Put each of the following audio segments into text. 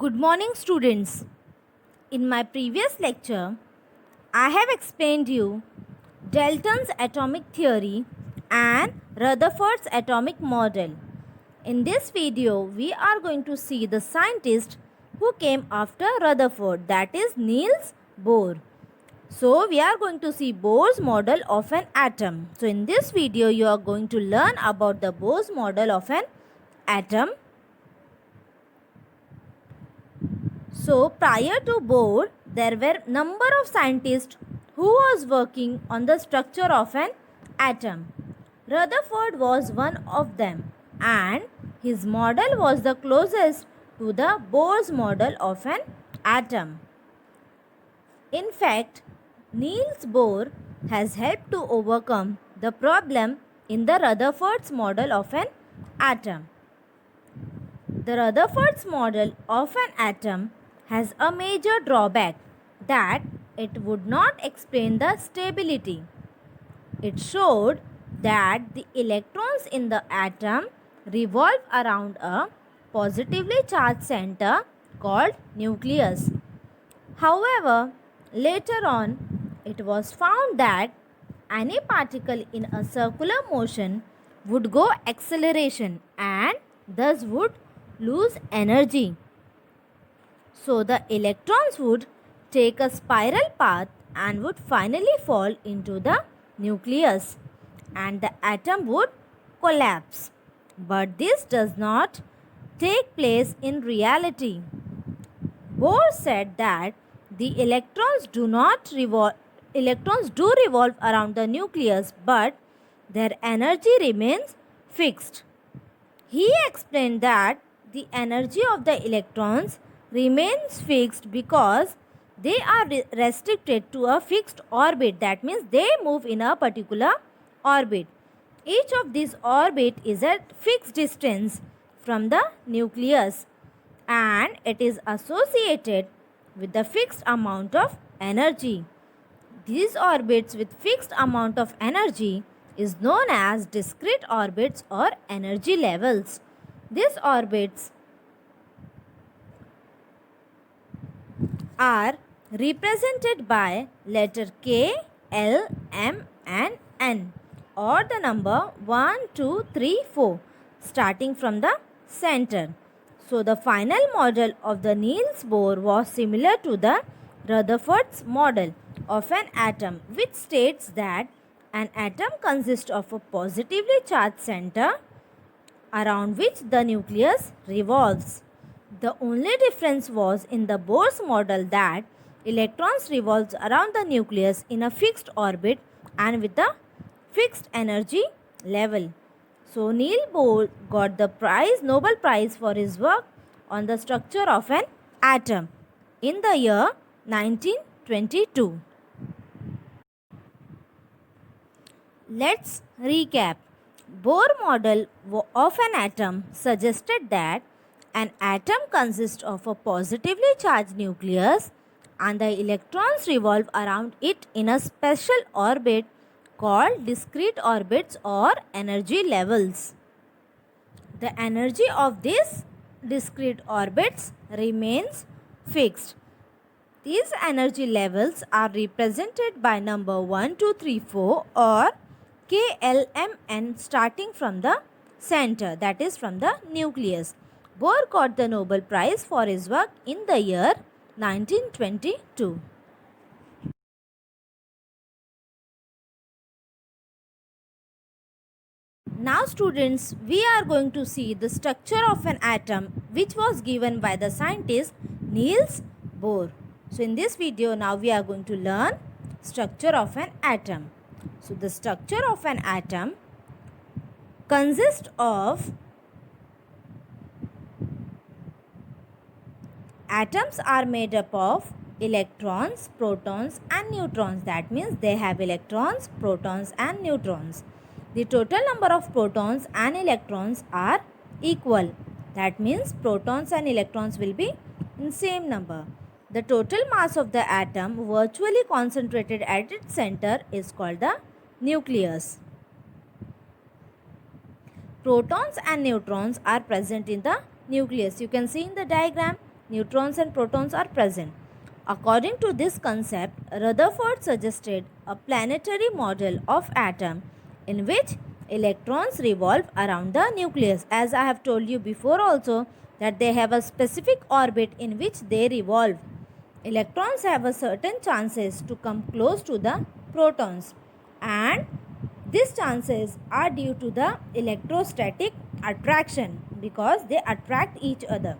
Good morning, students. In my previous lecture, I have explained you Dalton's atomic theory and Rutherford's atomic model. In this video, we are going to see the scientist who came after Rutherford, that is Niels Bohr. So, we are going to see Bohr's model of an atom. So, in this video, you are going to learn about the Bohr's model of an atom. So, prior to Bohr, there were number of scientists who was working on the structure of an atom. Rutherford was one of them, and his model was the closest to the Bohr's model of an atom. In fact, Niels Bohr has helped to overcome the problem in the Rutherford's model of an atom. The Rutherford's model of an atom has a major drawback that it would not explain the stability. It showed that the electrons in the atom revolve around a positively charged center called nucleus. However, later on, it was found that any particle in a circular motion would go acceleration and thus would lose energy. So the electrons would take a spiral path and would finally fall into the nucleus and the atom would collapse. But this does not take place in reality. Bohr said that the electrons do revolve around the nucleus, but their energy remains fixed. He explained that the energy of the electrons remains fixed because they are restricted to a fixed orbit. That means they move in a particular orbit. Each of these orbit is at fixed distance from the nucleus and it is associated with the fixed amount of energy. These orbits with fixed amount of energy is known as discrete orbits or energy levels. These orbits are represented by letter K, L, M and N or the number 1, 2, 3, 4 starting from the center. So the final model of the Niels Bohr was similar to the Rutherford's model of an atom, which states that an atom consists of a positively charged center around which the nucleus revolves. The only difference was in the Bohr's model that electrons revolves around the nucleus in a fixed orbit and with a fixed energy level. So Niels Bohr got the Nobel Prize for his work on the structure of an atom in the year 1922. Let's recap. Bohr model of an atom suggested that an atom consists of a positively charged nucleus and the electrons revolve around it in a special orbit called discrete orbits or energy levels. The energy of these discrete orbits remains fixed. These energy levels are represented by number 1, 2, 3, 4 or K, L, M, N starting from the center, that is from the nucleus. Bohr got the Nobel Prize for his work in the year 1922. Now students, we are going to see the structure of an atom which was given by the scientist Niels Bohr. So in this video now we are going to learn structure of an atom. So the structure of an atom consists of atoms are made up of electrons, protons and neutrons. That means they have electrons, protons and neutrons. The total number of protons and electrons are equal. That means protons and electrons will be in same number. The total mass of the atom virtually concentrated at its center is called the nucleus. Protons and neutrons are present in the nucleus. You can see in the diagram neutrons and protons are present. According to this concept, Rutherford suggested a planetary model of atom in which electrons revolve around the nucleus. As I have told you before also, that they have a specific orbit in which they revolve. Electrons have a certain chances to come close to the protons, and these chances are due to the electrostatic attraction because they attract each other.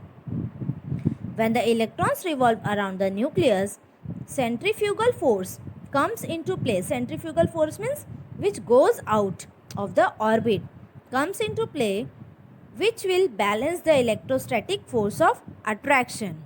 When the electrons revolve around the nucleus, centrifugal force comes into play. Centrifugal force means which goes out of the orbit, comes into play, which will balance the electrostatic force of attraction.